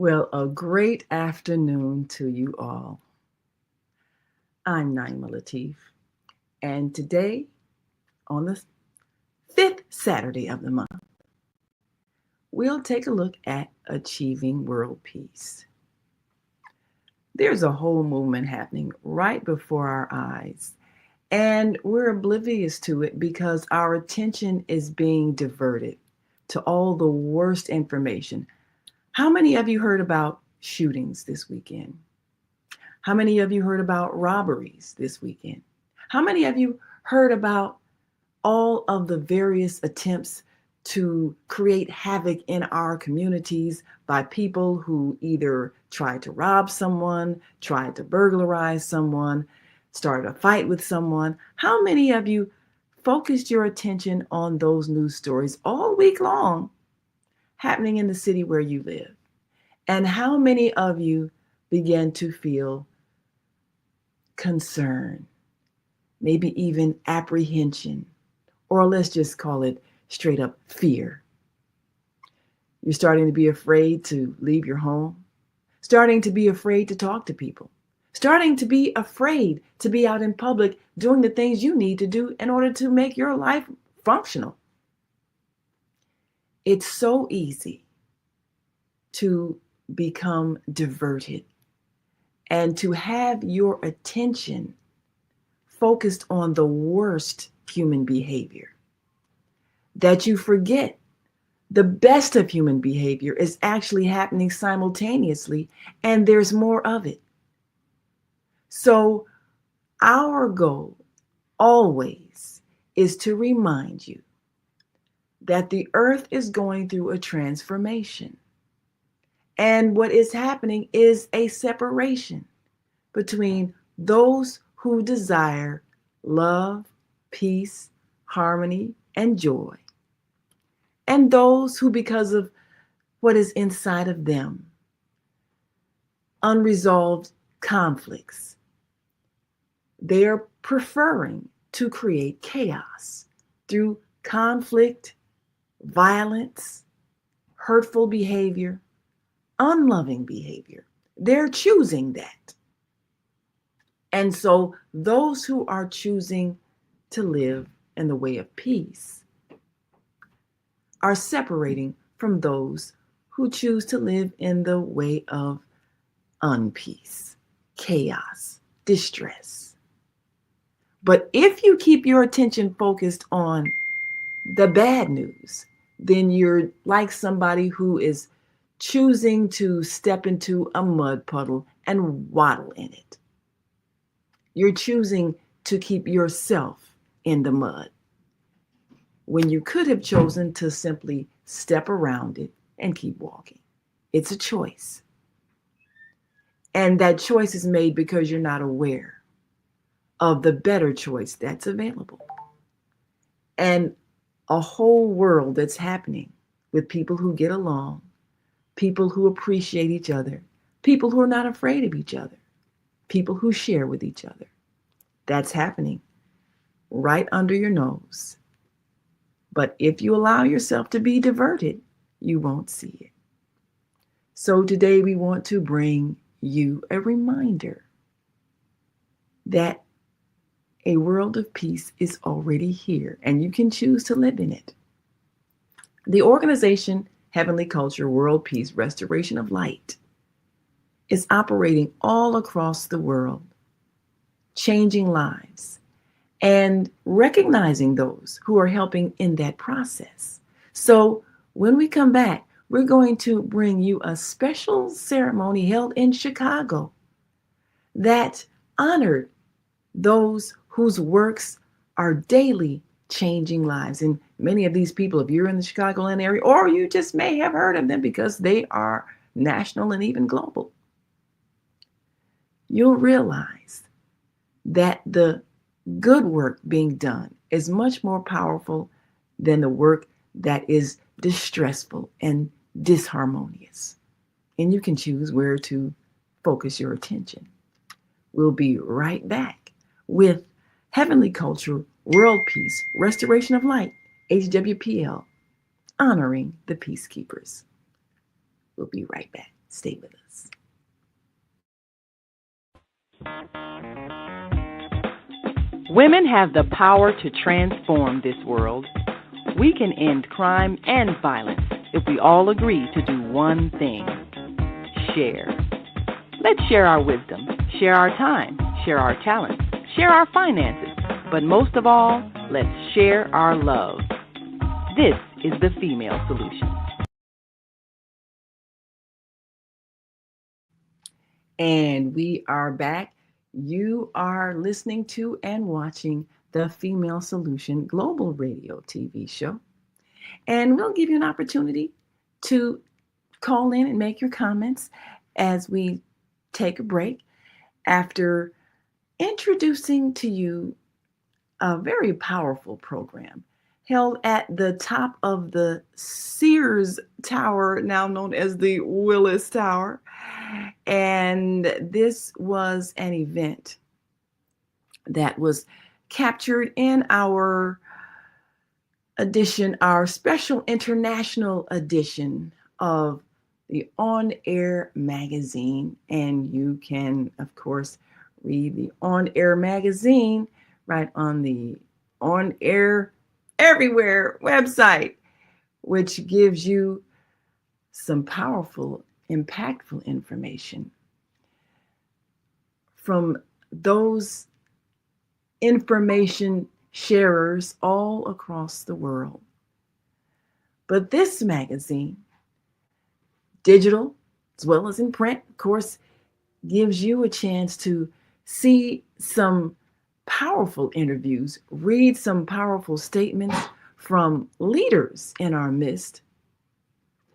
Well, a great afternoon to you all. I'm Naimah, and today, on the fifth Saturday of the month, we'll take a look at achieving world peace. There's a whole movement happening right before our eyes, and we're oblivious to it because our attention is being diverted to all the worst information. How many of you heard about shootings this weekend? How many of you heard about robberies this weekend? How many of you heard about all of the various attempts to create havoc in our communities by people who either tried to rob someone, tried to burglarize someone, started a fight with someone? How many of you focused your attention on those news stories all week long happening in the city where you live? And how many of you began to feel concern, maybe even apprehension, or let's just call it straight up fear? You're starting to be afraid to leave your home, starting to be afraid to talk to people, starting to be afraid to be out in public doing the things you need to do in order to make your life functional. It's so easy to become diverted and to have your attention focused on the worst human behavior that you forget the best of human behavior is actually happening simultaneously, and there's more of it. So our goal always is to remind you that the earth is going through a transformation. And what is happening is a separation between those who desire love, peace, harmony, and joy, and those who, because of what is inside of them, unresolved conflicts, they are preferring to create chaos through conflict, violence, hurtful behavior, unloving behavior. They're choosing that. And so those who are choosing to live in the way of peace are separating from those who choose to live in the way of unpeace, chaos, distress. But if you keep your attention focused on the bad news, then you're like somebody who is choosing to step into a mud puddle and waddle in it. You're choosing to keep yourself in the mud when you could have chosen to simply step around it and keep walking. It's a choice. And that choice is made because you're not aware of the better choice that's available. And a whole world that's happening with people who get along, people who appreciate each other, people who are not afraid of each other, people who share with each other. That's happening right under your nose. But if you allow yourself to be diverted, you won't see it. So today we want to bring you a reminder that a world of peace is already here and you can choose to live in it. The organization Heavenly Culture World Peace Restoration of Light is operating all across the world, changing lives and recognizing those who are helping in that process. So when we come back, we're going to bring you a special ceremony held in Chicago that honored those whose works are daily changing lives. And many of these people, if you're in the Chicagoland area, or you just may have heard of them because they are national and even global, you'll realize that the good work being done is much more powerful than the work that is distressful and disharmonious. And you can choose where to focus your attention. We'll be right back with Heavenly Culture, World Peace, Restoration of Light, HWPL, honoring the Peacekeepers. We'll be right back. Stay with us. Women have the power to transform this world. We can end crime and violence if we all agree to do one thing: share. Let's share our wisdom, share our time, share our talents, share our finances, but most of all, let's share our love. This is the Female Solution. And we are back. You are listening to and watching the Female Solution Global Radio TV show. And we'll give you an opportunity to call in and make your comments as we take a break after introducing to you a very powerful program held at the top of the Sears Tower, now known as the Willis Tower. And this was an event that was captured in our edition, our special international edition of the On Air magazine. And you can, of course, read the On Air magazine right on the On Air Everywhere website, which gives you some powerful, impactful information from those information sharers all across the world. But this magazine, digital as well as in print, of course, gives you a chance to see some powerful interviews, read some powerful statements from leaders in our midst.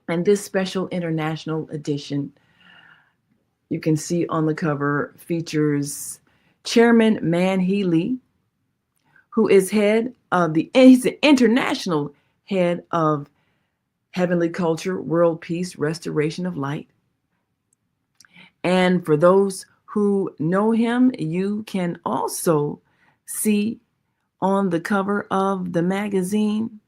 And this special international edition, you can see on the cover, features Chairman Man-Hee Lee, who is he's the international head of Heavenly Culture, World Peace, Restoration of Light. And for those who know him, you can also see on the cover of the magazine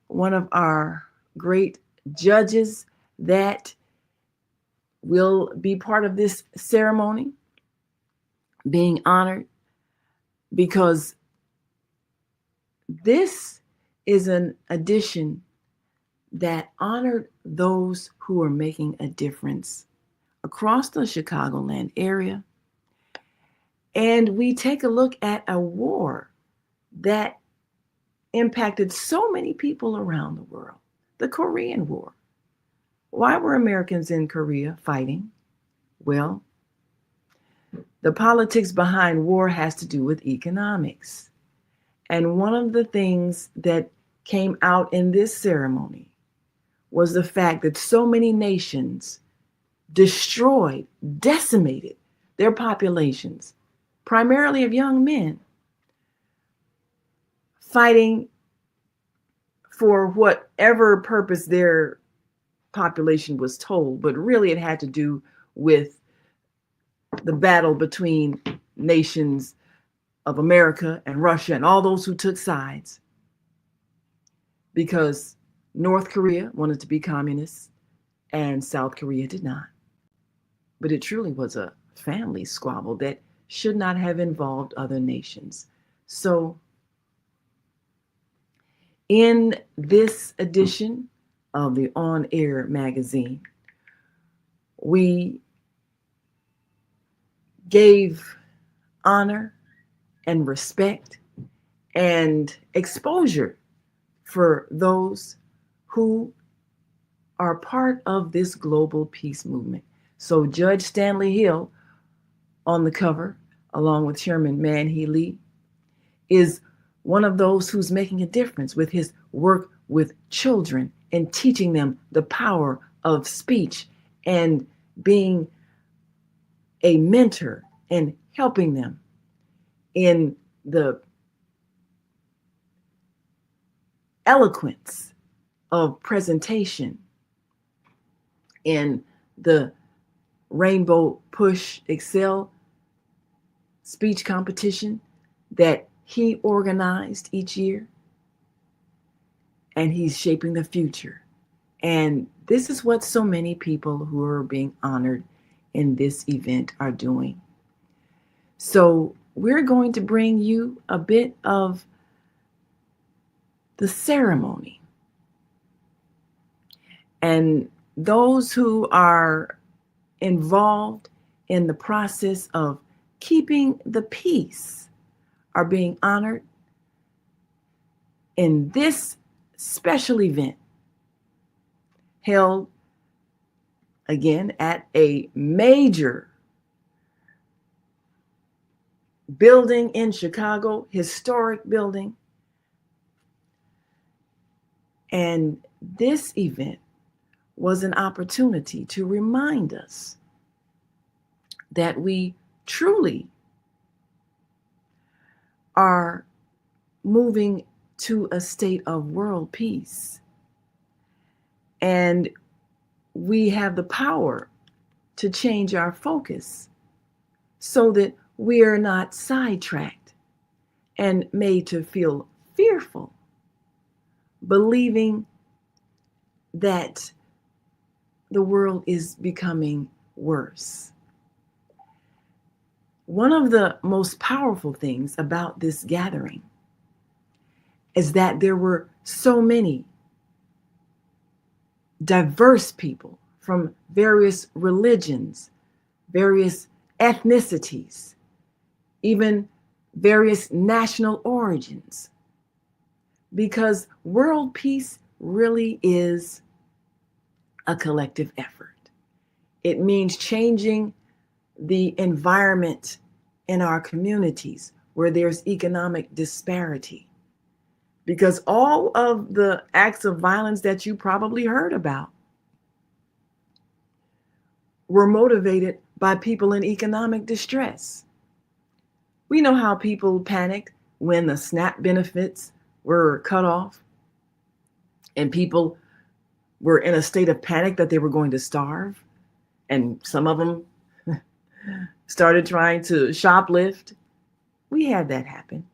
one of our great judges that will be part of this ceremony, being honored, because this is an edition that honored those who are making a difference across the Chicagoland area. And we take a look at a war that impacted so many people around the world, the Korean War. Why were Americans in Korea fighting? Well, the politics behind war has to do with economics. And one of the things that came out in this ceremony was the fact that so many nations destroyed, decimated their populations, primarily of young men, fighting for whatever purpose their population was told, but really it had to do with the battle between nations of America and Russia and all those who took sides, because North Korea wanted to be communist and South Korea did not. But it truly was a family squabble that should not have involved other nations. So in this edition of the On Air magazine, we gave honor and respect and exposure for those who are part of this global peace movement. So Judge Stanley Hill on the cover, along with Chairman Man-Hee Lee, is one of those who's making a difference with his work with children and teaching them the power of speech and being a mentor and helping them in the eloquence of presentation in the Rainbow Push Excel speech competition that he organized each year. And he's shaping the future And this is what so many people who are being honored in this event are doing. So we're going to bring you a bit of the ceremony. And those who are involved in the process of keeping the peace are being honored in this special event held again at a major building in Chicago, historic building. And this event was an opportunity to remind us that we truly are moving to a state of world peace. And we have the power to change our focus so that we are not sidetracked and made to feel fearful, believing that the world is becoming worse. One of the most powerful things about this gathering is that there were so many diverse people from various religions, various ethnicities, even various national origins, because world peace really is a collective effort. It means changing the environment in our communities where there's economic disparity. Because all of the acts of violence that you probably heard about were motivated by people in economic distress. We know how people panicked when the SNAP benefits were cut off and people were in a state of panic that they were going to starve. And some of them started trying to shoplift. We had that happen.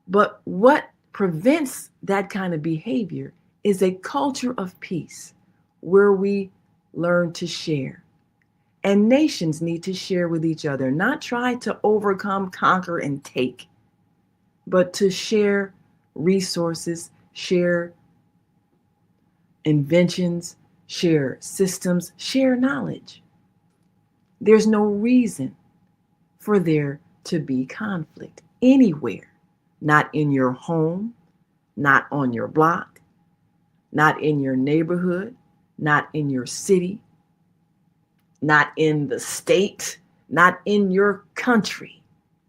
But what prevents that kind of behavior is a culture of peace where we learn to share. And nations need to share with each other, not try to overcome, conquer, and take, but to share resources, share inventions, share systems, share knowledge. There's no reason for there to be conflict anywhere, not in your home, not on your block, not in your neighborhood, not in your city, not in the state, not in your country.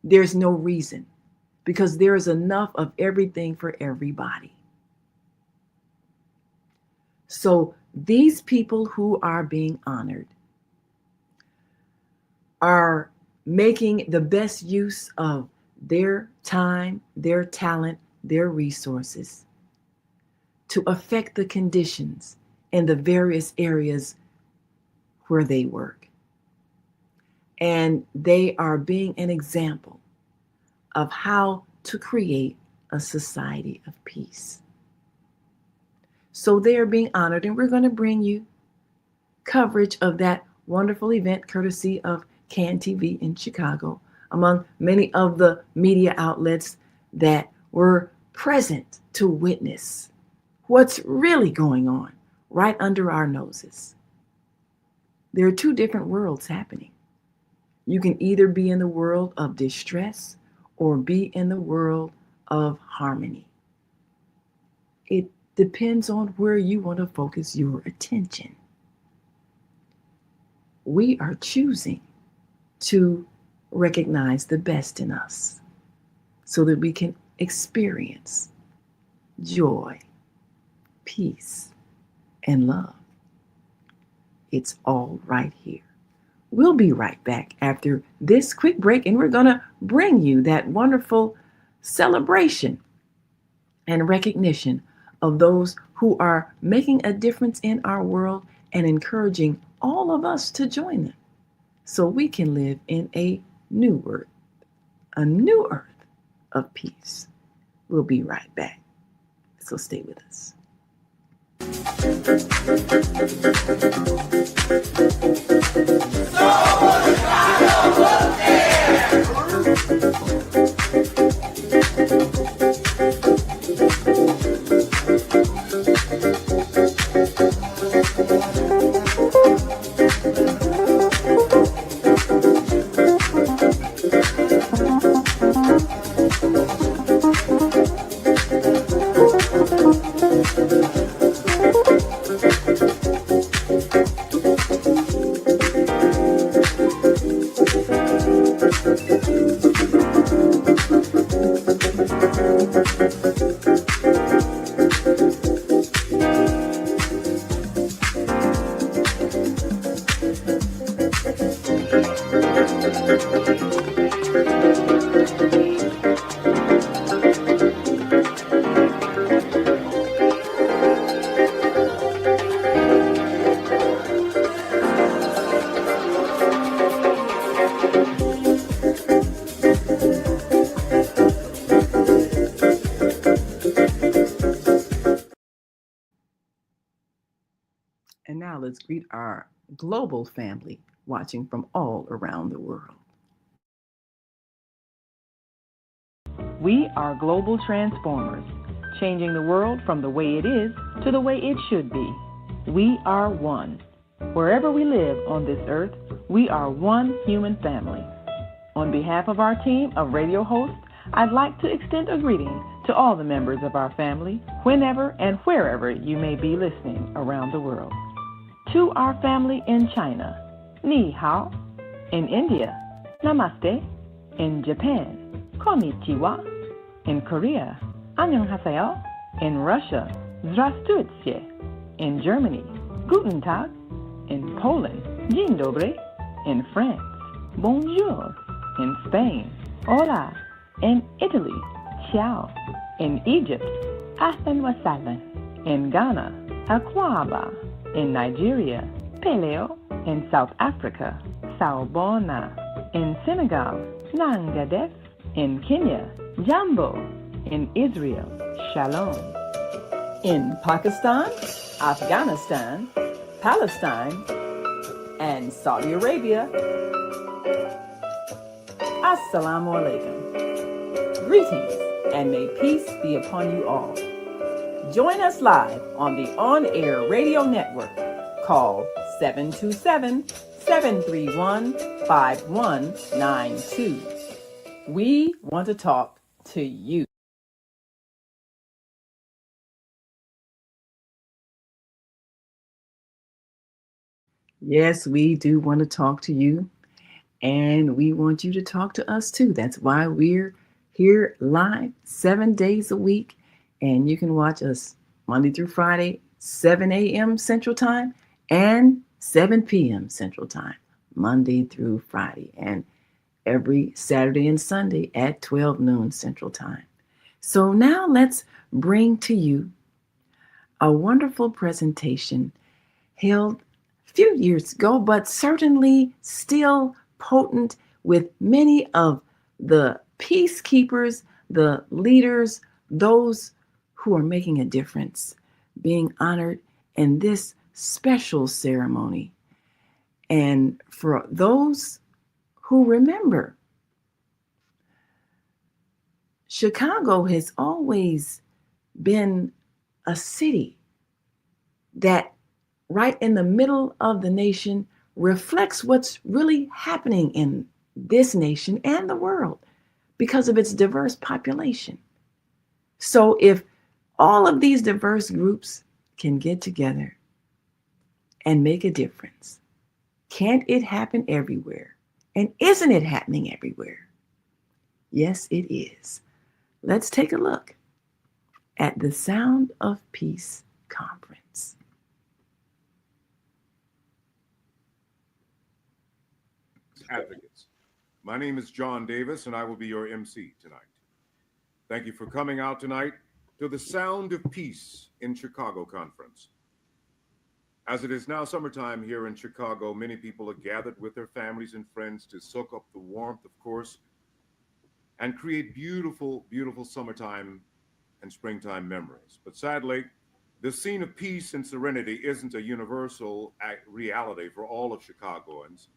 There's no reason because there is enough of everything for everybody. So these people who are being honored are making the best use of their time, their talent, their resources to affect the conditions in the various areas where they work. And they are being an example of how to create a society of peace. So they are being honored, and we're going to bring you coverage of that wonderful event courtesy of CAN TV in Chicago, among many of the media outlets that were present to witness what's really going on right under our noses. There are two different worlds happening. You can either be in the world of distress or be in the world of harmony. It depends on where you want to focus your attention. We are choosing to recognize the best in us so that we can experience joy, peace, and love. It's all right here. We'll be right back after this quick break, and we're going to bring you that wonderful celebration and recognition of those who are making a difference in our world and encouraging all of us to join them so we can live in a new earth of peace. We'll be right back. So stay with us. And now let's greet our global family watching from all around the world. We are global transformers, changing the world from the way it is to the way it should be. We are one. Wherever we live on this earth, we are one human family. On behalf of our team of radio hosts, I'd like to extend a greeting to all the members of our family, whenever and wherever you may be listening around the world. To our family in China, Ni Hao. In India, Namaste. In Japan, Konnichiwa. In Korea, Annyeonghaseyo. In Russia, Здравствуйте. In Germany, Guten Tag. In Poland, Dzień dobry. In France, Bonjour. In Spain, Hola. In Italy, Ciao. In Egypt, Ahlan wa sahlan. In Ghana, Akwaba. In Nigeria, Peleo. In South Africa, Sawubona. In Senegal, Nangadef. In Kenya, Jambo. In Israel, Shalom. In Pakistan, Afghanistan, Palestine, and Saudi Arabia, Assalamu alaikum. Greetings, and may peace be upon you all. Join us live on the on-air radio network. Call 727-731-5192. We want to talk to you. Yes, we do want to talk to you, and we want you to talk to us too. That's why we're here live 7 days a week, and you can watch us Monday through Friday, 7 a.m. Central Time and 7 p.m. Central Time, Monday through Friday, and every Saturday and Sunday at 12 noon Central Time. So now let's bring to you a wonderful presentation held a few years ago, but certainly still potent with many of the peacekeepers, the leaders, those who are making a difference, being honored in this special ceremony. And for those who remember, Chicago has always been a city that right in the middle of the nation reflects what's really happening in this nation and the world because of its diverse population. So if all of these diverse groups can get together and make a difference, can't it happen everywhere? And isn't it happening everywhere? Yes, it is. Let's take a look at the Sound of Peace Conference. Advocates. My name is John Davis, and I will be your MC tonight. Thank you for coming out tonight to the Sound of Peace in Chicago Conference. As it is now summertime here in Chicago, many people are gathered with their families and friends to soak up the warmth, of course, and create beautiful, beautiful summertime and springtime memories. But sadly, The scene of peace and serenity isn't a universal reality for all of Chicagoans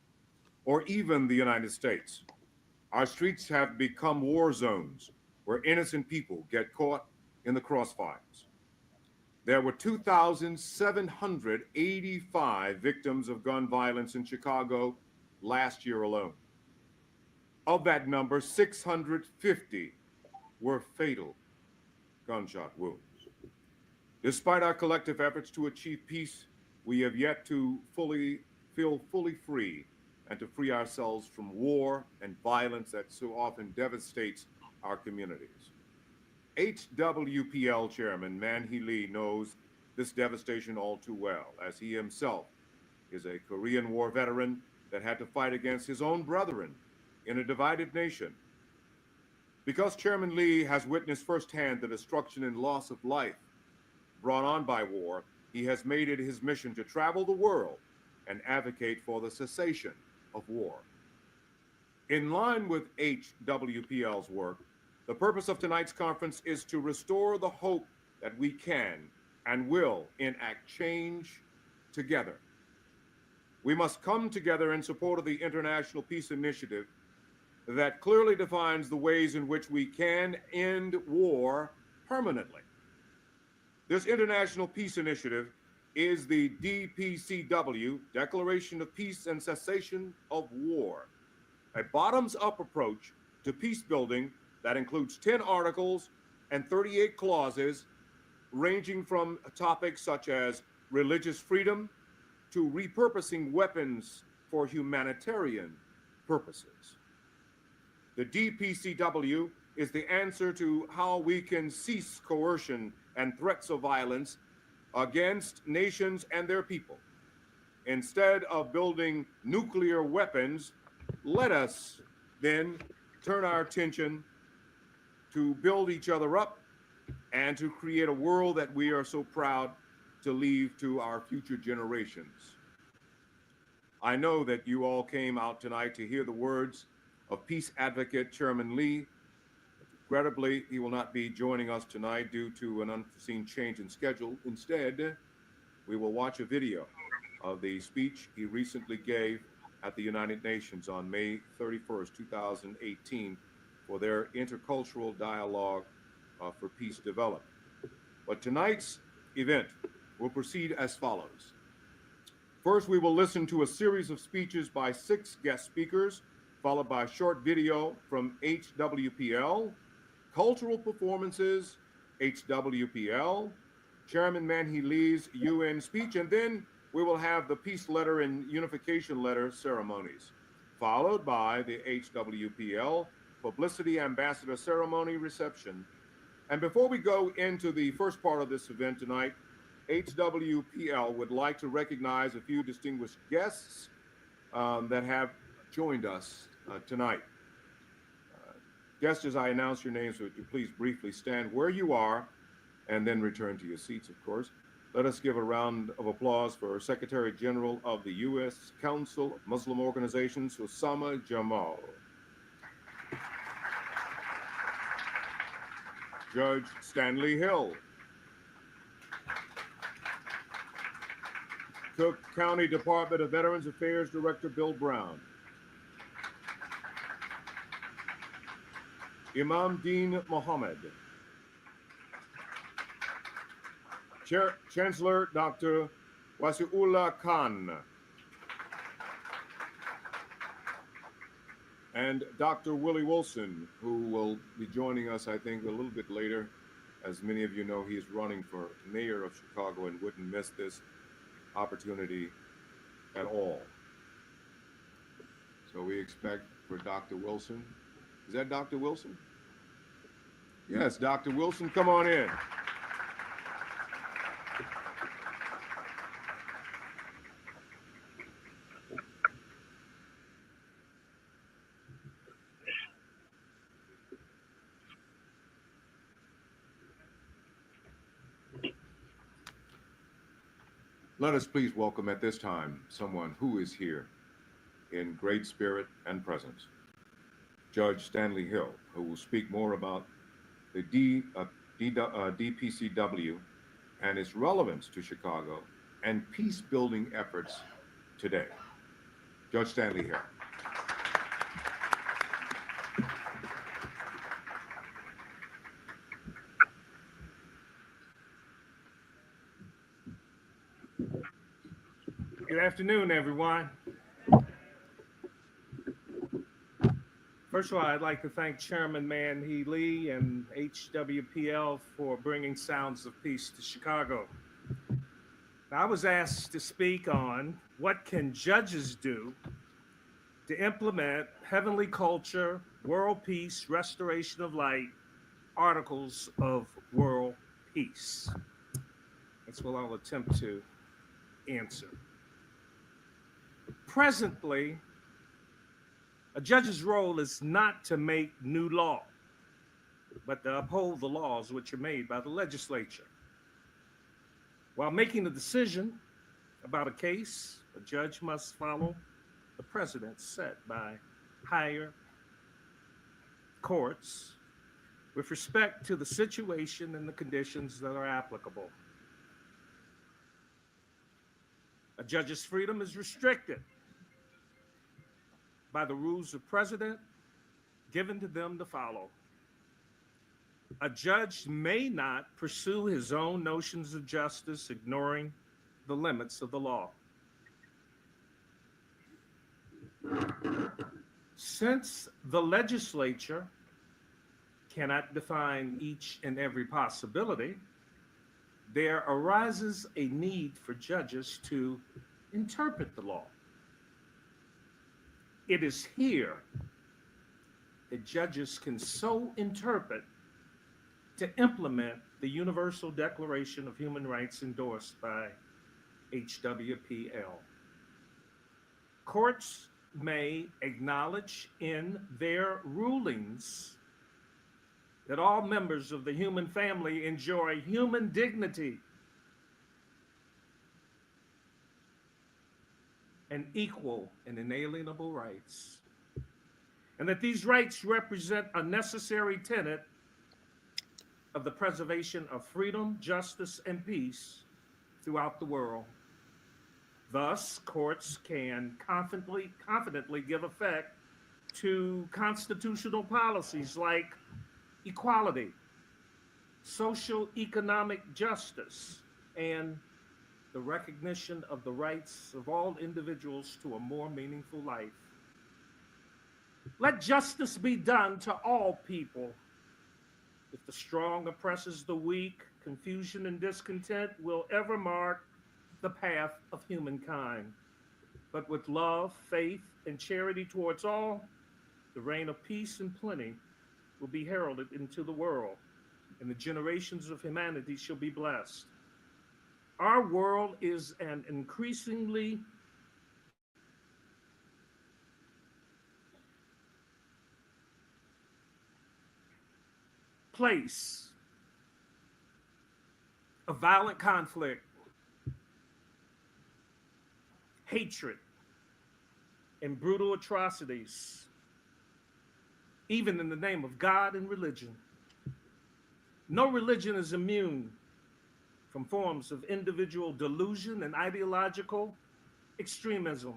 or even the United States. Our streets have become war zones where innocent people get caught in the crossfires. There were 2,785 victims of gun violence in Chicago last year alone. Of that number, 650 were fatal gunshot wounds. Despite our collective efforts to achieve peace, we have yet to feel fully free and to free ourselves from war and violence that so often devastates our communities. HWPL Chairman Man-Hee Lee knows this devastation all too well, as he himself is a Korean War veteran that had to fight against his own brethren in a divided nation. Because Chairman Lee has witnessed firsthand the destruction and loss of life brought on by war, he has made it his mission to travel the world and advocate for the cessation of war. In line with HWPL's work, the purpose of tonight's conference is to restore the hope that we can and will enact change together. We must come together in support of the International Peace Initiative that clearly defines the ways in which we can end war permanently. This International Peace Initiative is the DPCW, Declaration of Peace and Cessation of War, a bottoms-up approach to peace building that includes 10 articles and 38 clauses, ranging from topics such as religious freedom to repurposing weapons for humanitarian purposes. The DPCW is the answer to how we can cease coercion and threats of violence against nations and their people. Instead of building nuclear weapons, let us then turn our attention to build each other up and to create a world that we are so proud to leave to our future generations. I know that you all came out tonight to hear the words of peace advocate Chairman Lee. Regrettably, he will not be joining us tonight due to an unforeseen change in schedule. Instead, we will watch a video of the speech he recently gave at the United Nations on May 31st, 2018, for their intercultural dialogue for peace development. But tonight's event will proceed as follows. First, we will listen to a series of speeches by 6 guest speakers, followed by a short video from HWPL, cultural performances, HWPL, Chairman Man-Hee Lee's UN speech, and then we will have the peace letter and unification letter ceremonies, followed by the HWPL publicity ambassador ceremony reception. And before we go into the first part of this event tonight, HWPL would like to recognize a few distinguished guests that have joined us tonight. Guests, as I announce your names, would you please briefly stand where you are and then return to your seats, of course. Let us give a round of applause for Secretary General of the U.S. Council of Muslim Organizations, Osama Jamal. Judge Stanley Hill. Cook County Department of Veterans Affairs Director Bill Brown. Imam Dean Mohammed. Chancellor Dr. Wasiullah Khan. And Dr. Willie Wilson, who will be joining us, I think, a little bit later. As many of you know, he is running for mayor of Chicago and wouldn't miss this opportunity at all. So we expect for Dr. Wilson. Is that Dr. Wilson? Yes, Dr. Wilson, come on in. Let us please welcome at this time someone who is here in great spirit and presence. Judge Stanley Hill, who will speak more about the DPCW and its relevance to Chicago and peace building efforts today. Judge Stanley Hare. Good afternoon, everyone. First of all, I'd like to thank Chairman Man-Hee Lee and HWPL for bringing Sounds of Peace to Chicago. I was asked to speak on what can judges do to implement heavenly culture, world peace, restoration of light, articles of world peace. That's what I'll attempt to answer. Presently, a judge's role is not to make new law, but to uphold the laws which are made by the legislature. While making a decision about a case, a judge must follow the precedents set by higher courts with respect to the situation and the conditions that are applicable. A judge's freedom is restricted by the rules of precedent given to them to follow. A judge may not pursue his own notions of justice, ignoring the limits of the law. Since the legislature cannot define each and every possibility, there arises a need for judges to interpret the law. It is here that judges can so interpret to implement the Universal Declaration of Human Rights endorsed by HWPL. Courts may acknowledge in their rulings that all members of the human family enjoy human dignity and equal and inalienable rights, and that these rights represent a necessary tenet of the preservation of freedom, justice, and peace throughout the world. Thus, courts can confidently give effect to constitutional policies like equality, social economic justice, and the recognition of the rights of all individuals to a more meaningful life. Let justice be done to all people. If the strong oppresses the weak, confusion and discontent will ever mark the path of humankind. But with love, faith, and charity towards all, the reign of peace and plenty will be heralded into the world, and the generations of humanity shall be blessed. Our world is an increasingly place of violent conflict, hatred, and brutal atrocities, even in the name of God and religion. No religion is immune from forms of individual delusion and ideological extremism.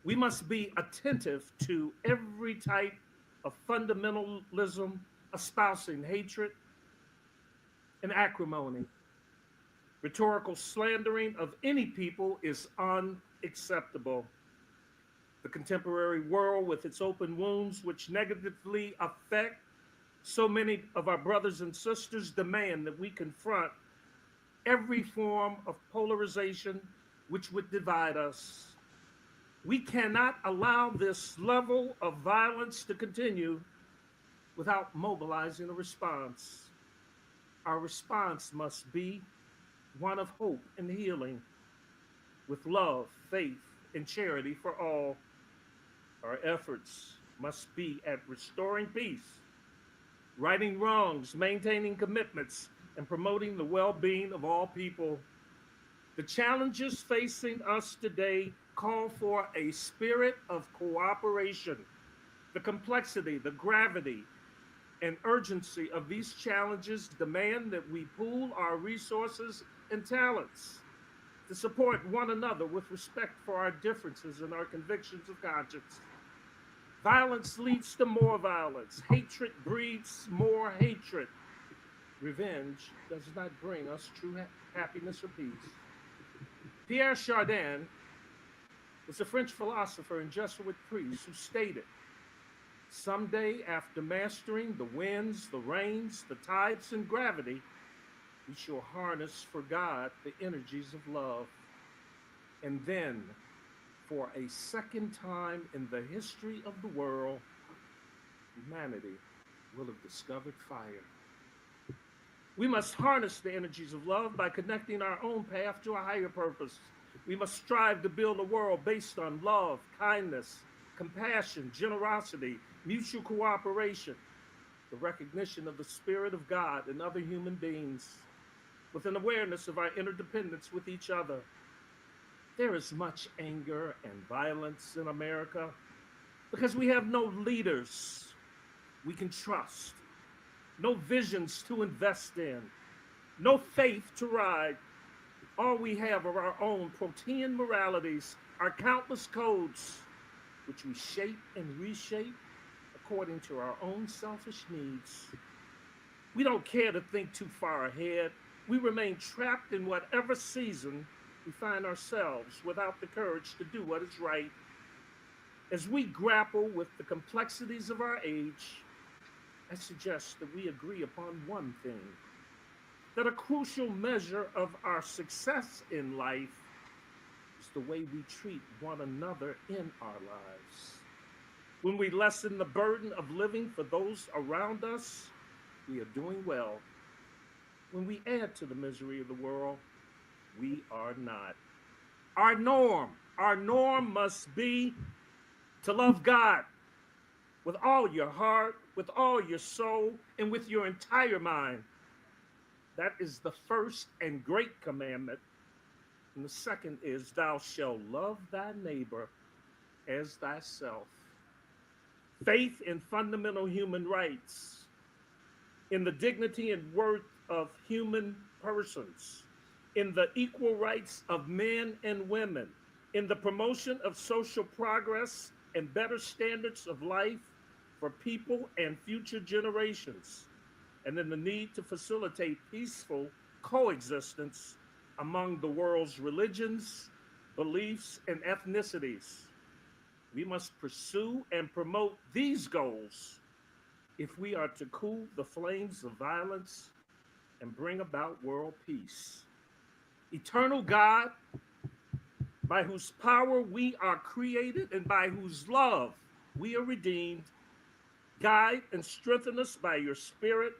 We must be attentive to every type of fundamentalism espousing hatred and acrimony. Rhetorical slandering of any people is unacceptable. The contemporary world, with its open wounds which negatively affect so many of our brothers and sisters, demand that we confront every form of polarization which would divide us. We cannot allow this level of violence to continue without mobilizing a response. Our response must be one of hope and healing, with love, faith, and charity for all. Our efforts must be at restoring peace, righting wrongs, maintaining commitments, and promoting the well-being of all people. The challenges facing us today call for a spirit of cooperation. The complexity, the gravity, and urgency of these challenges demand that we pool our resources and talents to support one another with respect for our differences and our convictions of conscience. Violence leads to more violence. Hatred breeds more hatred. Revenge does not bring us true happiness or peace. Pierre Chardin was a French philosopher and Jesuit priest who stated, "Someday, after mastering the winds, the rains, the tides, and gravity, we shall harness for God the energies of love. And then, for a second time in the history of the world, humanity will have discovered fire." We must harness the energies of love by connecting our own path to a higher purpose. We must strive to build a world based on love, kindness, compassion, generosity, mutual cooperation, the recognition of the Spirit of God in other human beings, with an awareness of our interdependence with each other. There is much anger and violence in America because we have no leaders we can trust, no visions to invest in, no faith to ride. All we have are our own protean moralities, our countless codes, which we shape and reshape according to our own selfish needs. We don't care to think too far ahead. We remain trapped in whatever season we find ourselves without the courage to do what is right. As we grapple with the complexities of our age, I suggest that we agree upon one thing, that a crucial measure of our success in life is the way we treat one another in our lives. When we lessen the burden of living for those around us, we are doing well. When we add to the misery of the world, we are not. Our norm must be to love God with all your heart, with all your soul, and with your entire mind. That is the first and great commandment. And the second is, thou shalt love thy neighbor as thyself. Faith in fundamental human rights, in the dignity and worth of human persons, in the equal rights of men and women, in the promotion of social progress and better standards of life for people and future generations, and in the need to facilitate peaceful coexistence among the world's religions, beliefs, and ethnicities. We must pursue and promote these goals if we are to cool the flames of violence and bring about world peace. Eternal God, by whose power we are created and by whose love we are redeemed, guide and strengthen us by your Spirit,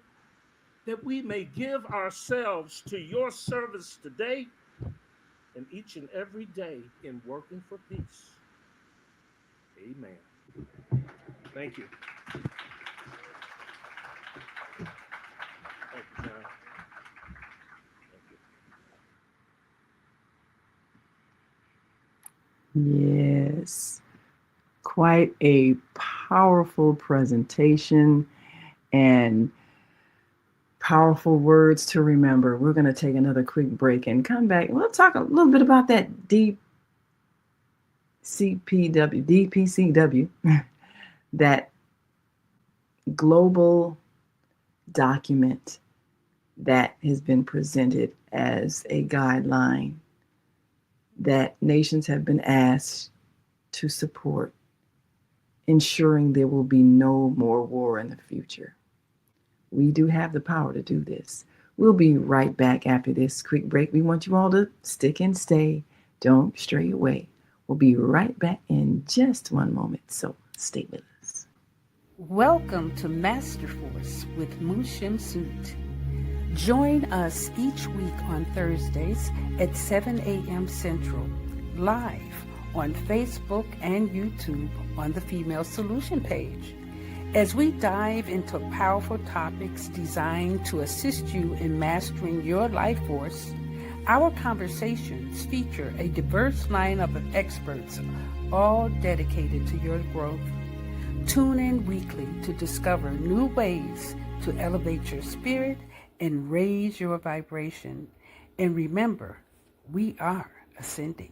that we may give ourselves to your service today and each and every day in working for peace. Amen. Thank you. Thank you, John. Yes, quite a powerful presentation and powerful words to remember. We're going to take another quick break and come back. We'll talk a little bit about that DPCW, that global document that has been presented as a guideline that nations have been asked to support, ensuring there will be no more war in the future. We do have the power to do this. We'll be right back after this quick break. We want you all to stick and stay. Don't stray away. We'll be right back in just one moment, so stay with us. Welcome to Master Force with Mushim Suit. Join us each week on Thursdays at 7 a.m. Central, live on Facebook and YouTube on the Female Solution page, as we dive into powerful topics designed to assist you in mastering your life force. Our conversations feature a diverse lineup of experts, all dedicated to your growth. Tune in weekly to discover new ways to elevate your spirit and raise your vibration. And remember, we are ascending.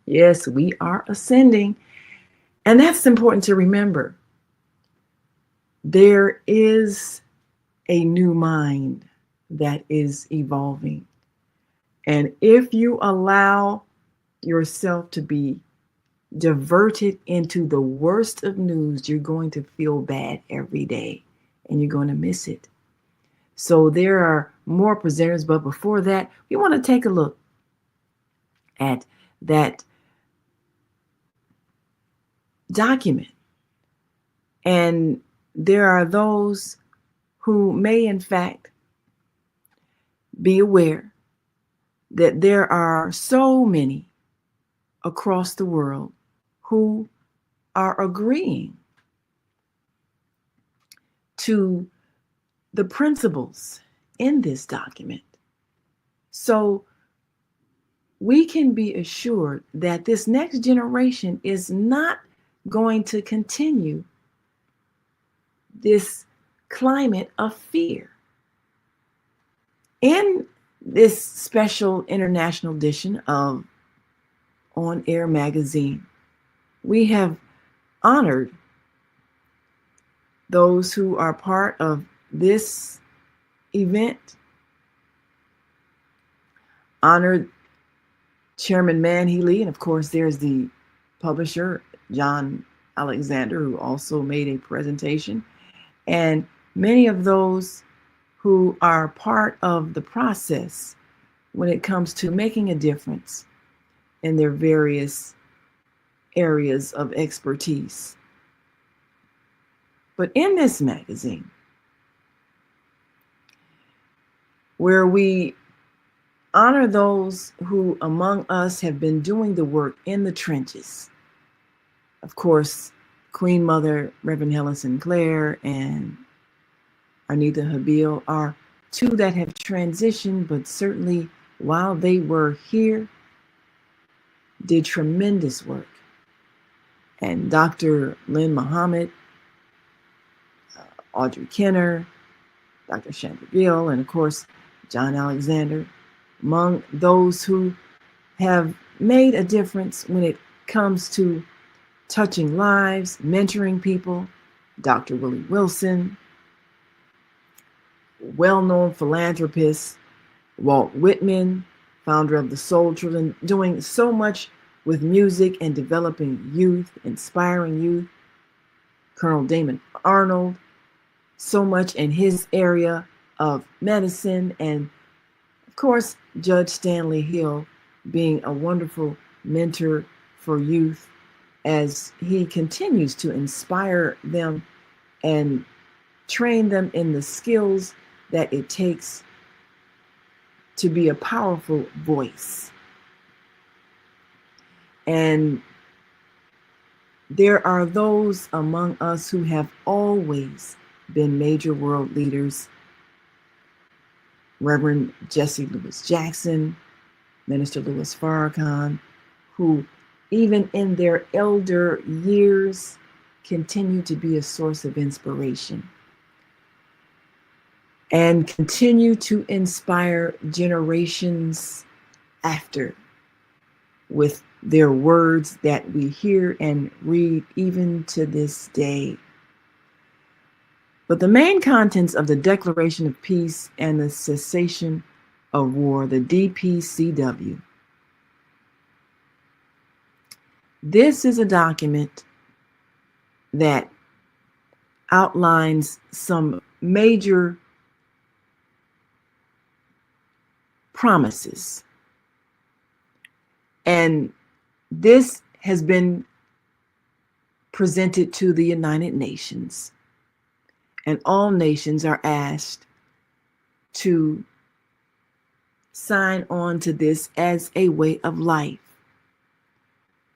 Yes, we are ascending. And that's important to remember. There is a new mind that is evolving. And if you allow yourself to be diverted into the worst of news, you're going to feel bad every day and you're going to miss it. So there are more presenters, but before that, we want to take a look at that document. And there are those who may, in fact, be aware that there are so many across the world who are agreeing to the principles in this document. So we can be assured that this next generation is not going to continue this climate of fear. In this special international edition of On Air Magazine, we have honored those who are part of this event, honored Chairman Manhe Lee, and of course there's the publisher, John Alexander, who also made a presentation, and many of those who are part of the process when it comes to making a difference in their various areas of expertise. But in this magazine, where we honor those who among us have been doing the work in the trenches, of course, Queen Mother Reverend Helen Sinclair and Anita Habil are two that have transitioned, but certainly while they were here, did tremendous work. And Dr. Lynn Muhammad, Audrey Kenner, Dr. Chandra Gill, and of course, John Alexander, among those who have made a difference when it comes to touching lives, mentoring people, Dr. Willie Wilson, well-known philanthropist, Walt Whitman, founder of the Soul Children, doing so much with music and developing youth, inspiring youth, Colonel Damon Arnold, so much in his area of medicine, and of course, Judge Stanley Hill being a wonderful mentor for youth as he continues to inspire them and train them in the skills that it takes to be a powerful voice. And there are those among us who have always been major world leaders. Reverend Jesse Lewis Jackson, Minister Louis Farrakhan, who even in their elder years continue to be a source of inspiration and continue to inspire generations after with their words that we hear and read even to this day. But the main contents of the Declaration of Peace and the Cessation of War, the DPCW, this is a document that outlines some major promises. And this has been presented to the United Nations. And all nations are asked to sign on to this as a way of life.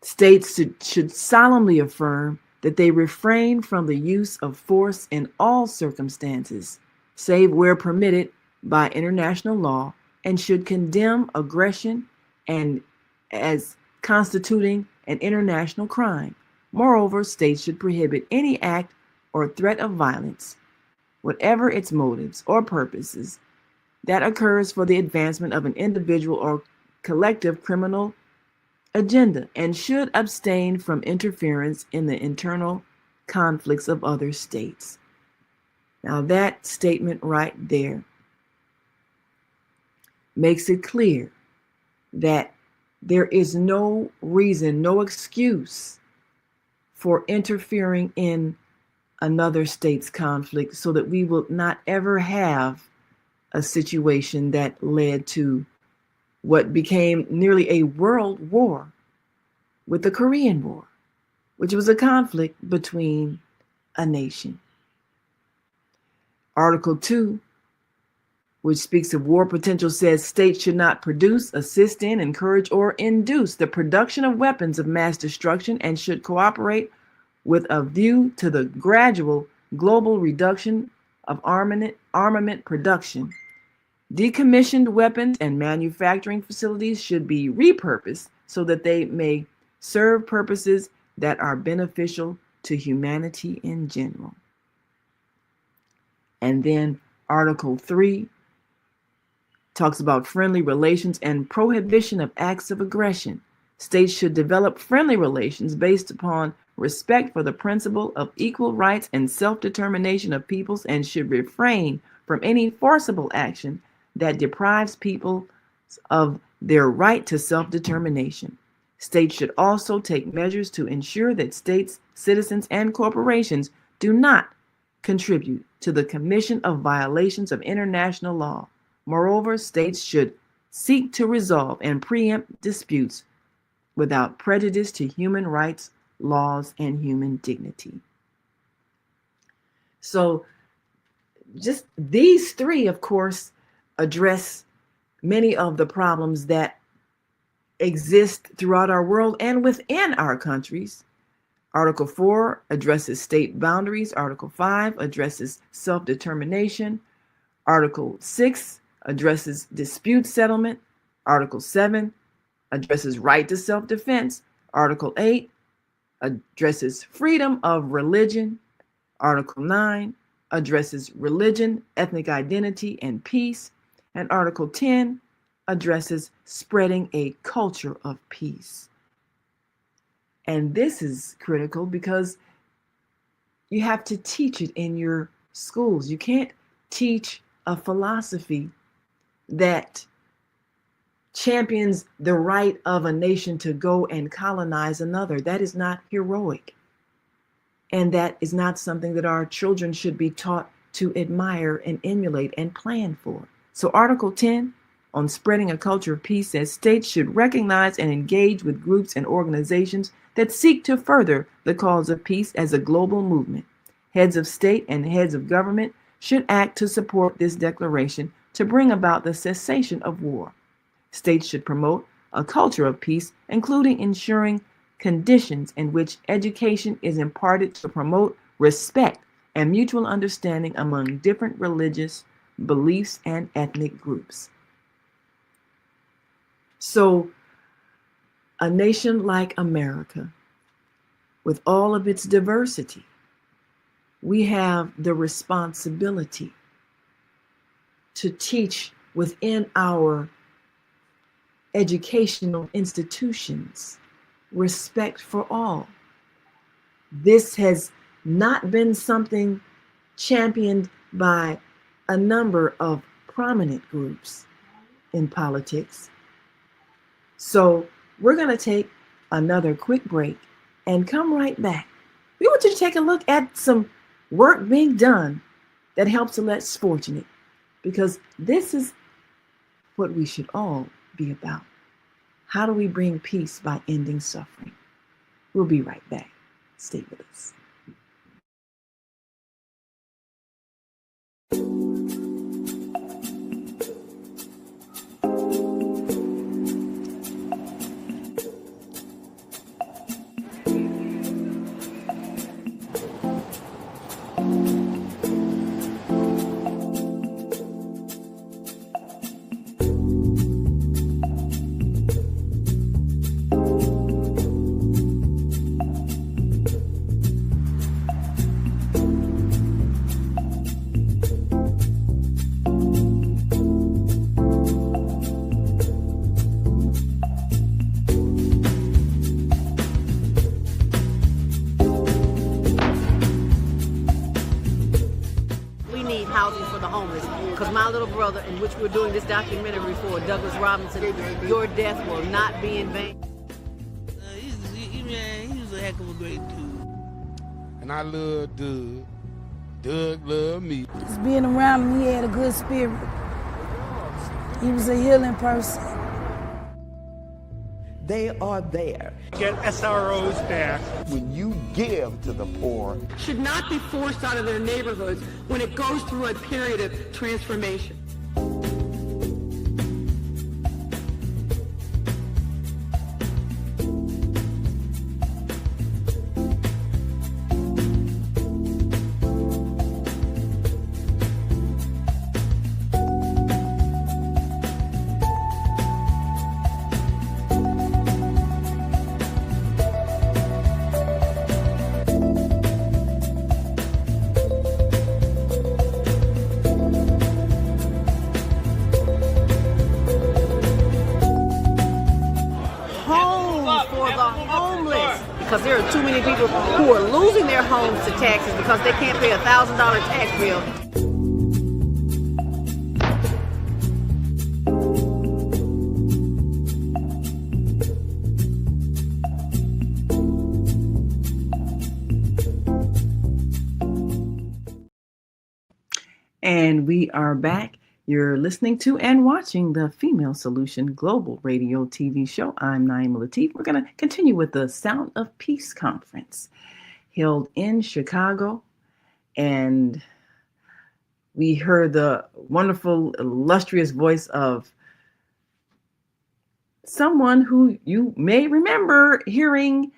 States should solemnly affirm that they refrain from the use of force in all circumstances, save where permitted by international law, and should condemn aggression and as constituting an international crime. Moreover, states should prohibit any act or threat of violence, whatever its motives or purposes, that occurs for the advancement of an individual or collective criminal agenda, and should abstain from interference in the internal conflicts of other states. Now, that statement right there makes it clear that there is no reason, no excuse for interfering in another state's conflict, so that we will not ever have a situation that led to what became nearly a world war with the Korean War, which was a conflict between a nation. Article 2, which speaks of war potential, says states should not produce, assist in, encourage, or induce the production of weapons of mass destruction, and should cooperate with a view to the gradual global reduction of armament production. Decommissioned weapons and manufacturing facilities should be repurposed so that they may serve purposes that are beneficial to humanity in general. And then Article 3 talks about friendly relations and prohibition of acts of aggression. States should develop friendly relations based upon respect for the principle of equal rights and self-determination of peoples, and should refrain from any forcible action that deprives people of their right to self-determination. States should also take measures to ensure that states, citizens, and corporations do not contribute to the commission of violations of international law. Moreover, states should seek to resolve and preempt disputes without prejudice to human rights, laws, and human dignity. So just these three, of course, address many of the problems that exist throughout our world and within our countries. Article 4 addresses state boundaries. Article 5 addresses self-determination. Article 6 addresses dispute settlement. Article 7 addresses right to self-defense. Article 8 addresses freedom of religion. Article 9 addresses religion, ethnic identity, and peace. And Article 10 addresses spreading a culture of peace. And this is critical because you have to teach it in your schools. You can't teach a philosophy that champions the right of a nation to go and colonize another. That is not heroic. And that is not something that our children should be taught to admire and emulate and plan for. So Article 10 on spreading a culture of peace says states should recognize and engage with groups and organizations that seek to further the cause of peace as a global movement. Heads of state and heads of government should act to support this declaration to bring about the cessation of war. States should promote a culture of peace, including ensuring conditions in which education is imparted to promote respect and mutual understanding among different religious beliefs and ethnic groups. So, a nation like America, with all of its diversity, we have the responsibility to teach within our educational institutions respect for all. This has not been something championed by a number of prominent groups in politics. So we're going to take another quick break and come right back. We want you to take a look at some work being done that helps the less fortunate, because this is what we should all be about. How do we bring peace by ending suffering? We'll be right back. Stay with us. housing for the homeless. Because my little brother, in which we're doing this documentary for, Douglas Robinson, your death will not be in vain. He was a heck of a great dude. And I love Doug. Doug loved me. Just being around him, he had a good spirit. He was a healing person. They are there. Get SROs back. When you give to the poor, should not be forced out of their neighborhoods when it goes through a period of transformation. Because there are too many people who are losing their homes to taxes because they can't pay a $1,000 tax bill. And we are back. You're listening to and watching the Female Solution Global Radio TV show. I'm Naimah. We're going to continue with the Sound of Peace Conference held in Chicago. And we heard the wonderful, illustrious voice of someone who you may remember hearing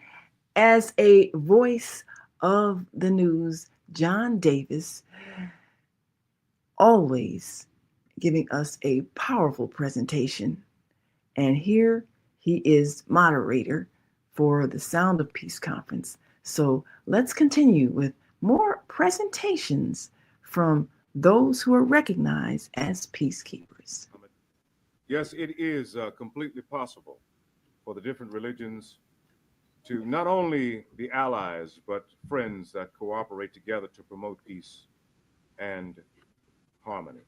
as a voice of the news, John Davis, always giving us a powerful presentation. And here he is moderator for the Sound of Peace Conference. So let's continue with more presentations from those who are recognized as peacekeepers. Yes, it is completely possible for the different religions to not only be allies, but friends that cooperate together to promote peace and harmony.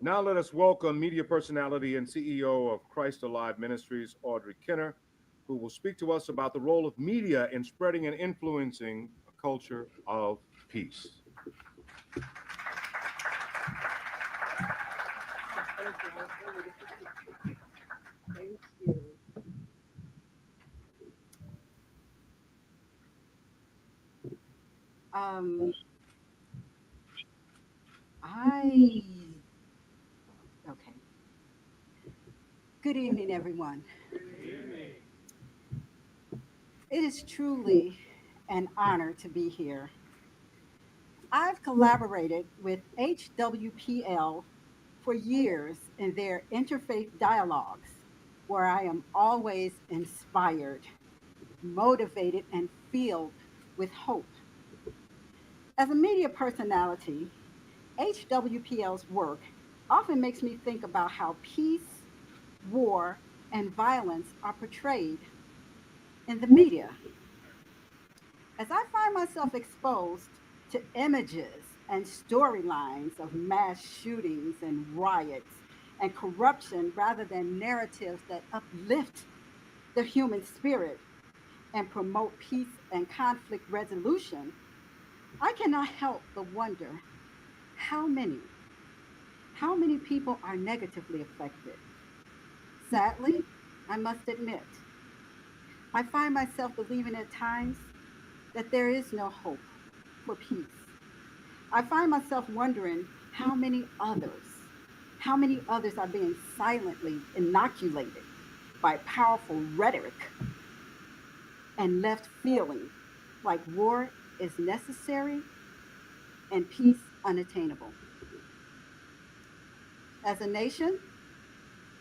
Now let us welcome media personality and CEO of Christ Alive Ministries, Audrey Kenner, who will speak to us about the role of media in spreading and influencing a culture of peace. Okay. Good evening, everyone. Good evening. It is truly an honor to be here. I've collaborated with HWPL for years in their interfaith dialogues, where I am always inspired, motivated, and filled with hope. As a media personality, HWPL's work often makes me think about how peace, war, and violence are portrayed in the media. As I find myself exposed to images and storylines of mass shootings and riots and corruption rather than narratives that uplift the human spirit and promote peace and conflict resolution, I cannot help but wonder how many people are negatively affected. Sadly, I must admit, I find myself believing at times that there is no hope for peace. I find myself wondering how many others are being silently inoculated by powerful rhetoric and left feeling like war is necessary and peace unattainable. As a nation,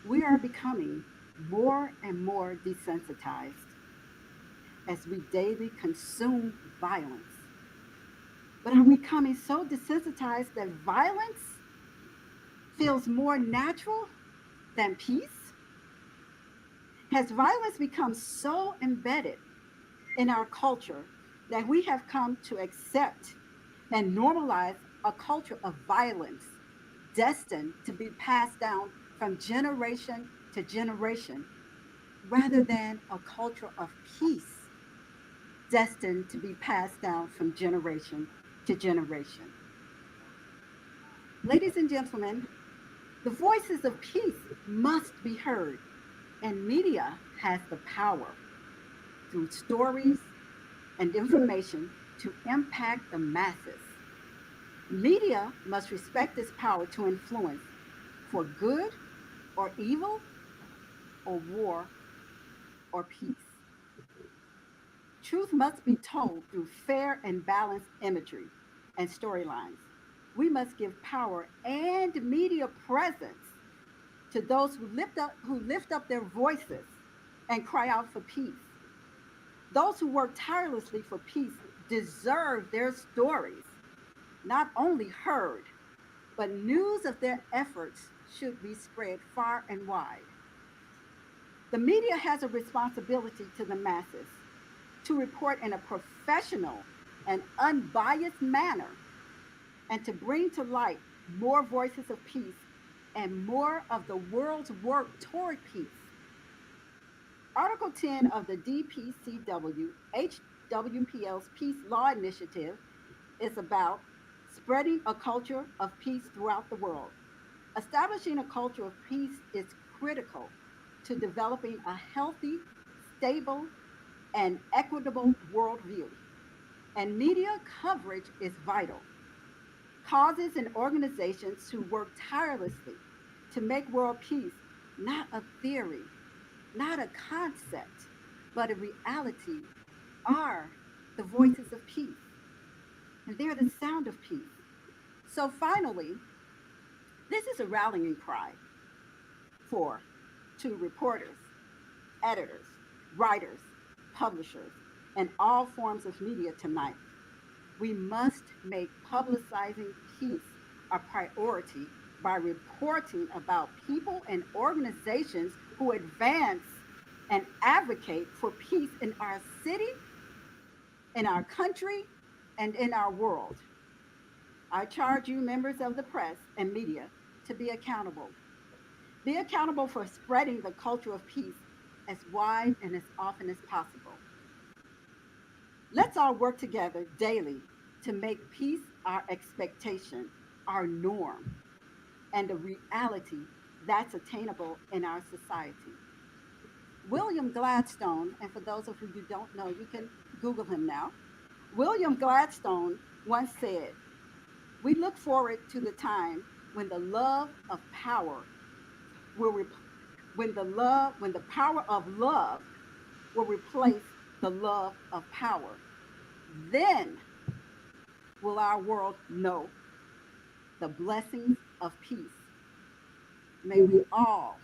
we are becoming more and more desensitized as we daily consume violence. But are we becoming so desensitized that violence feels more natural than peace? Has violence become so embedded in our culture that we have come to accept and normalize a culture of violence destined to be passed down from generation to generation rather than a culture of peace destined to be passed down from generation to generation. Ladies and gentlemen, the voices of peace must be heard, and media has the power through stories and information to impact the masses. Media must respect this power to influence for good or evil or war or peace. Truth must be told through fair and balanced imagery and storylines. We must give power and media presence to those who lift up their voices and cry out for peace. Those who work tirelessly for peace deserve their stories not only heard, but news of their efforts should be spread far and wide. The media has a responsibility to the masses to report in a professional and unbiased manner and to bring to light more voices of peace and more of the world's work toward peace. Article 10 of the DPCW HWPL's Peace Law Initiative is about spreading a culture of peace throughout the world. Establishing a culture of peace is critical to developing a healthy, stable, and equitable worldview. And media coverage is vital. Causes and organizations who work tirelessly to make world peace not a theory, not a concept, but a reality are the voices of peace. And they're the sound of peace. So finally, this is a rallying cry to reporters, editors, writers, publishers, and all forms of media tonight. We must make publicizing peace a priority by reporting about people and organizations who advance and advocate for peace in our city, in our country, and in our world. I charge you, members of the press and media, to be accountable. Be accountable for spreading the culture of peace as wide and as often as possible. Let's all work together daily to make peace our expectation, our norm, and a reality that's attainable in our society. William Gladstone, and for those of you who don't know, you can Google him now. William Gladstone once said, "We look forward to the time when the love of power will when the power of love will replace the love of power. Then will our world know the blessings of peace." May we all,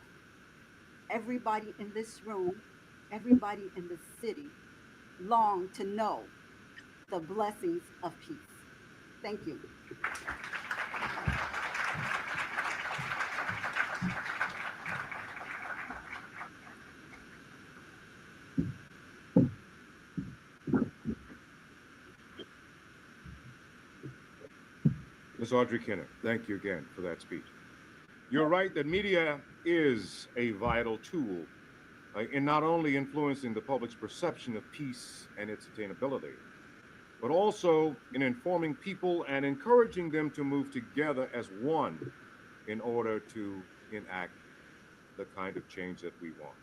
everybody in this room, everybody in the city, long to know the blessings of peace. Thank you. Ms. Audrey Kinner, thank you again for that speech. You're right that media is a vital tool in not only influencing the public's perception of peace and its attainability, but also in informing people and encouraging them to move together as one in order to enact the kind of change that we want.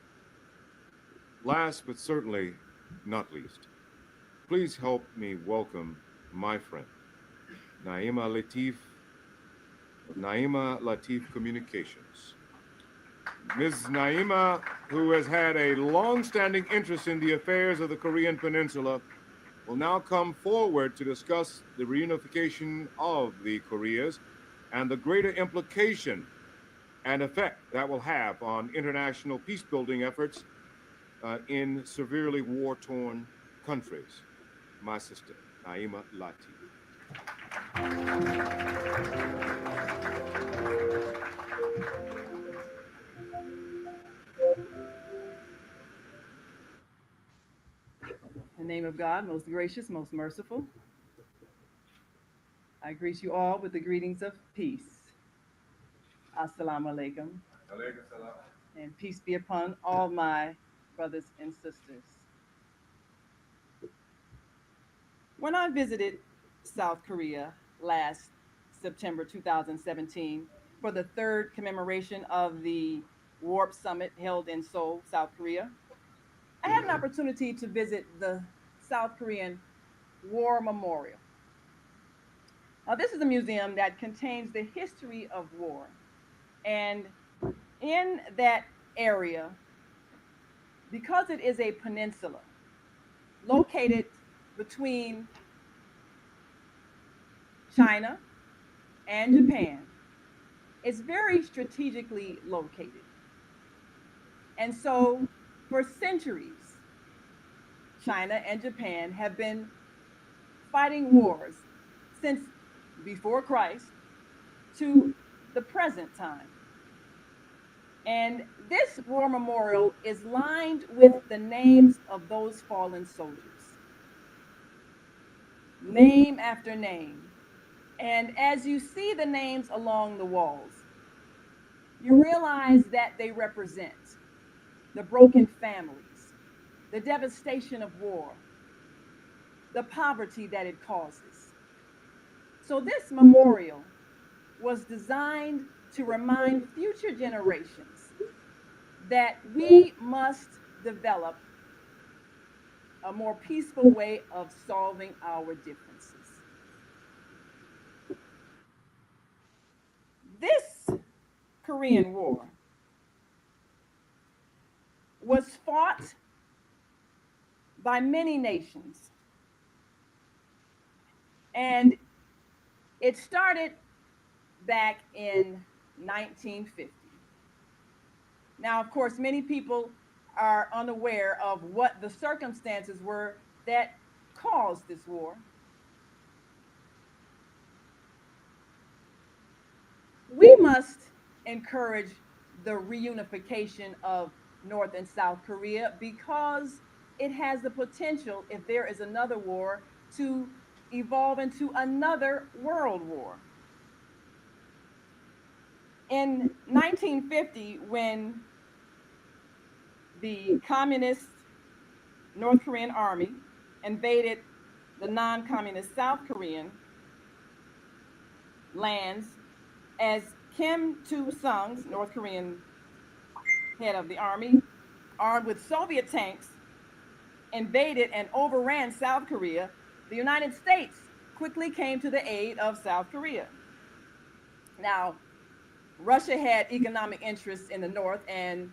Last but certainly not least, please help me welcome my friend, Naimah Latif of Naimah Latif Communications. Ms. Naimah, who has had a long-standing interest in the affairs of the Korean Peninsula, will now come forward to discuss the reunification of the Koreas and the greater implication and effect that will have on international peace-building efforts in severely war-torn countries. My sister, Naimah Latif. In the name of God, most gracious, most merciful, I greet you all with the greetings of peace. Assalamu alaikum. Alaikum salam. And peace be upon all my brothers and sisters. When I visited South Korea last September 2017 for the third commemoration of the Warp Summit held in Seoul, South Korea, I had an opportunity to visit the South Korean War Memorial. Now, this is a museum that contains the history of war. And in that area, because it is a peninsula located between China and Japan, it's very strategically located. And so, for centuries, China and Japan have been fighting wars since before Christ to the present time. And this war memorial is lined with the names of those fallen soldiers, name after name. And as you see the names along the walls, you realize that they represent the broken families, the devastation of war, the poverty that it causes. So this memorial was designed to remind future generations that we must develop a more peaceful way of solving our differences. This Korean War was fought by many nations, and it started back in 1950. Now, of course, many people are unaware of what the circumstances were that caused this war. We must encourage the reunification of North and South Korea because it has the potential, if there is another war, to evolve into another world war. In 1950, when the communist North Korean army invaded the non-communist South Korean lands, as Kim Il-sung's North Korean head of the army, armed with Soviet tanks, invaded and overran South Korea, the United States quickly came to the aid of South Korea. Now, Russia had economic interests in the north and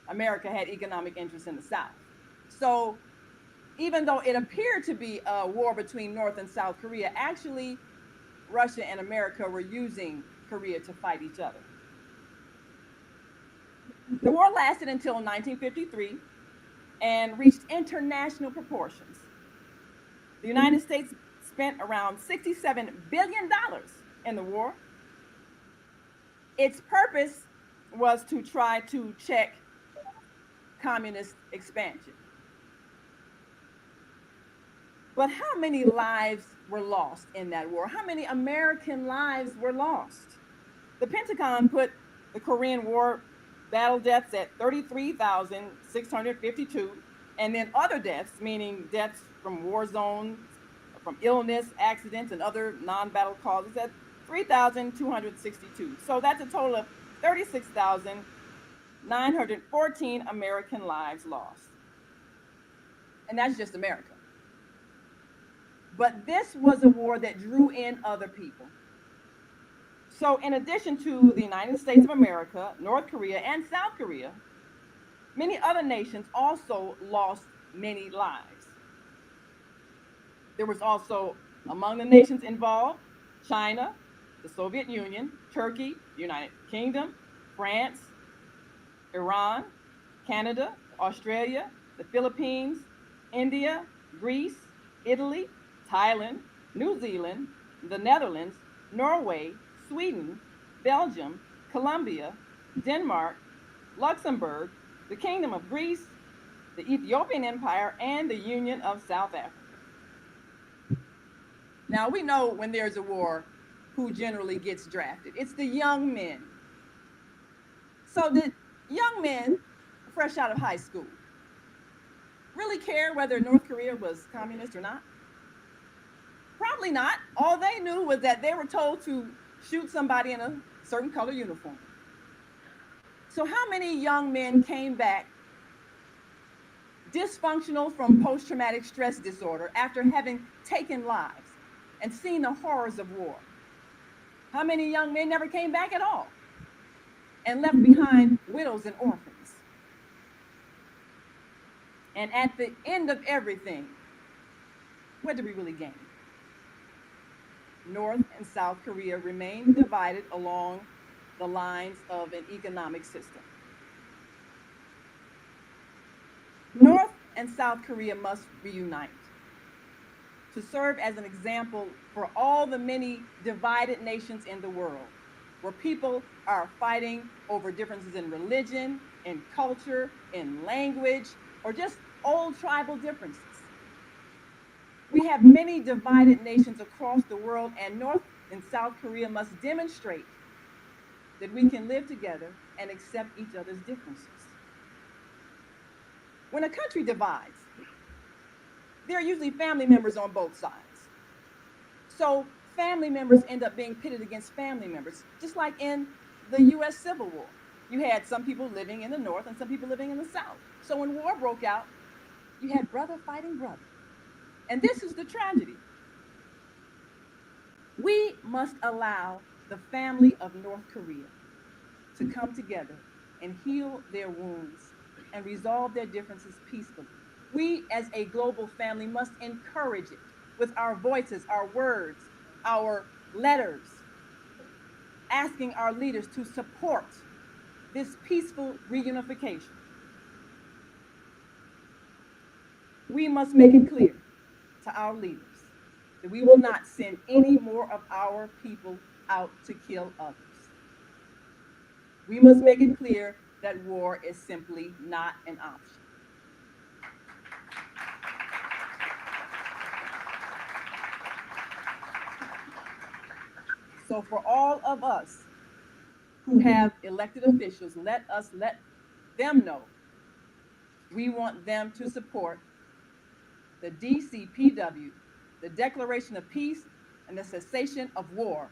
America had economic interests in the south. So even though it appeared to be a war between North and South Korea, actually Russia and America were using Korea to fight each other. The war lasted until 1953 and reached international proportions. The United States spent around $67 billion in the war. Its purpose was to try to check communist expansion. But how many lives were lost in that war? How many American lives were lost? The Pentagon put the Korean War battle deaths at 33,652, and then other deaths, meaning deaths from war zones, from illness, accidents, and other non-battle causes, at 3,262. So that's a total of 36,914 American lives lost. And that's just America. But this was a war that drew in other people. So in addition to the United States of America, North Korea, and South Korea, many other nations also lost many lives. There was also, among the nations involved, China, the Soviet Union, Turkey, the United Kingdom, France, Iran, Canada, Australia, the Philippines, India, Greece, Italy, Thailand, New Zealand, the Netherlands, Norway, Sweden, Belgium, Colombia, Denmark, Luxembourg, the Kingdom of Greece, the Ethiopian Empire, and the Union of South Africa. Now, we know when there's a war, who generally gets drafted. It's the young men. So the young men, fresh out of high school, really care whether North Korea was communist or not? Probably not. All they knew was that they were told to shoot somebody in a certain color uniform. So how many young men came back dysfunctional from post-traumatic stress disorder after having taken lives and seen the horrors of war? How many young men never came back at all and left behind widows and orphans? And at the end of everything, what did we really gain? North and South Korea remain divided along the lines of an economic system. North and South Korea must reunite to serve as an example for all the many divided nations in the world, where people are fighting over differences in religion, in culture, in language, or just old tribal differences. We have many divided nations across the world, and North and South Korea must demonstrate that we can live together and accept each other's differences. When a country divides, there are usually family members on both sides. So family members end up being pitted against family members, just like in the US Civil War. You had some people living in the North and some people living in the South. So when war broke out, you had brother fighting brother. And this is the tragedy. We must allow the family of North Korea to come together and heal their wounds and resolve their differences peacefully. We as a global family must encourage it with our voices, our words, our letters, asking our leaders to support this peaceful reunification. We must make it clear to our leaders that we will not send any more of our people out to kill others. We must make it clear that war is simply not an option. So for all of us who have elected officials, let them know we want them to support the DCPW, the Declaration of Peace and the Cessation of War.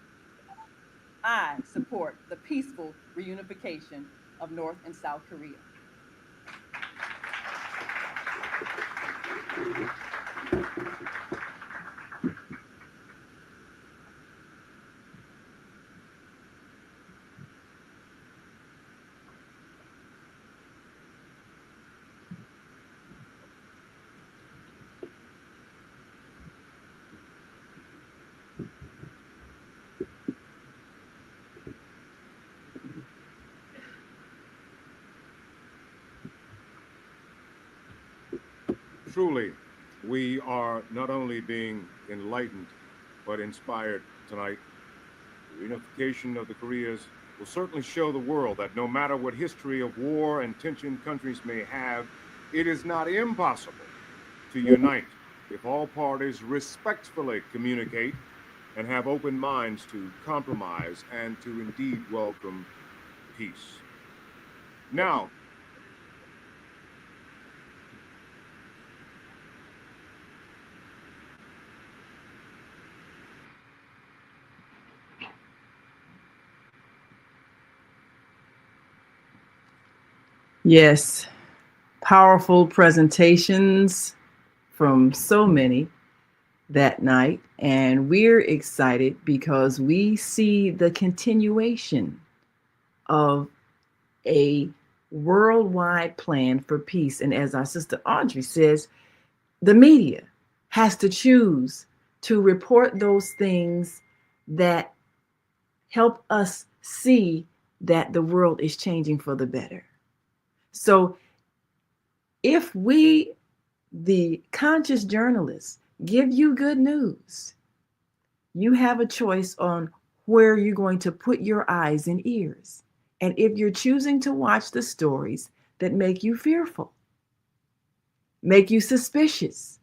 I support the peaceful reunification of North and South Korea. Truly, we are not only being enlightened, but inspired tonight. The reunification of the Koreas will certainly show the world that no matter what history of war and tension countries may have, it is not impossible to unite if all parties respectfully communicate and have open minds to compromise and to indeed welcome peace. Now, yes, powerful presentations from so many that night. And we're excited because we see the continuation of a worldwide plan for peace. And as our sister Audrey says, the media has to choose to report those things that help us see that the world is changing for the better. So if we, the conscious journalists, give you good news, you have a choice on where you're going to put your eyes and ears. And if you're choosing to watch the stories that make you fearful, make you suspicious,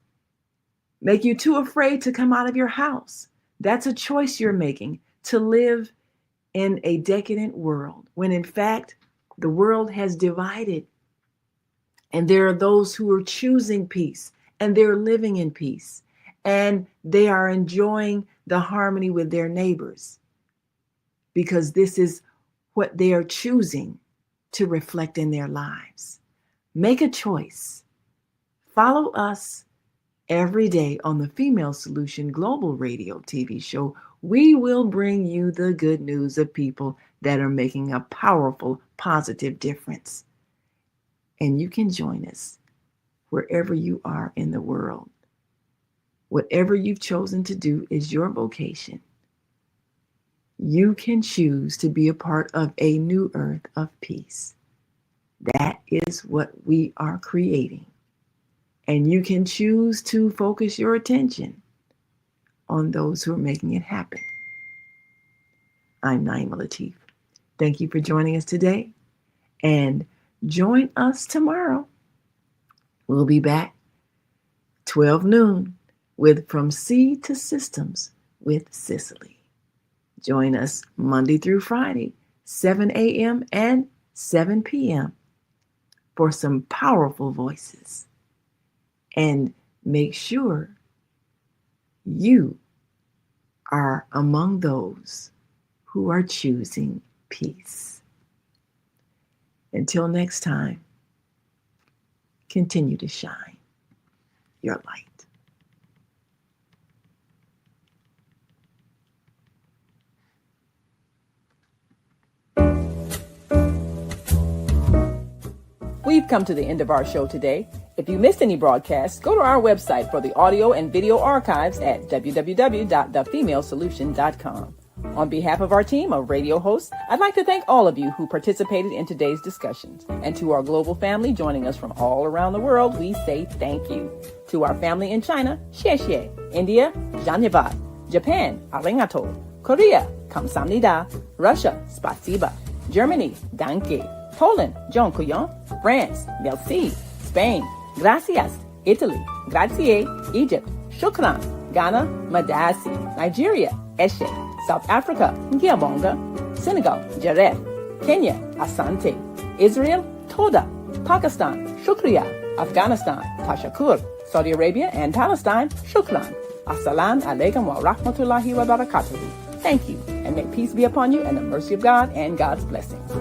make you too afraid to come out of your house. That's a choice you're making, to live in a decadent world, when in fact, the world has divided. And there are those who are choosing peace, and they're living in peace, and they are enjoying the harmony with their neighbors, because this is what they are choosing to reflect in their lives. Make a choice. Follow us every day on the Female Solution Global Radio TV show. We will bring you the good news of people that are making a powerful, positive difference. And you can join us wherever you are in the world. Whatever you've chosen to do is your vocation. You can choose to be a part of a new earth of peace. That is what we are creating. And you can choose to focus your attention on those who are making it happen. I'm Naimah Latif. Thank you for joining us today, and join us tomorrow. We'll be back 12 noon with From Sea to Systems with Cicely. Join us Monday through Friday, 7 a.m. and 7 p.m. for some powerful voices. And make sure you are among those who are choosing peace. Until next time, continue to shine your light. We've come to the end of our show today. If you missed any broadcasts, go to our website for the audio and video archives at www.thefemalesolution.com. On behalf of our team of radio hosts, I'd like to thank all of you who participated in today's discussions. And to our global family joining us from all around the world, we say thank you. To our family in China, xie xie. India, dhanyavad. Japan, arigato. Korea, kamsamnida. Russia, spasiba. Germany, danke. Poland, dziękuję. France, merci. Spain, gracias. Italy, grazie. Egypt, shukran. Ghana, madasi. Nigeria, eshe. South Africa, ngiyabonga. Senegal, jareh. Kenya, asante. Israel, toda. Pakistan, shukriya. Afghanistan, tashakur. Saudi Arabia and Palestine, shukran. Assalamu alaikum wa rahmatullahi wa barakatuhu. Thank you, and may peace be upon you and the mercy of God and God's blessings.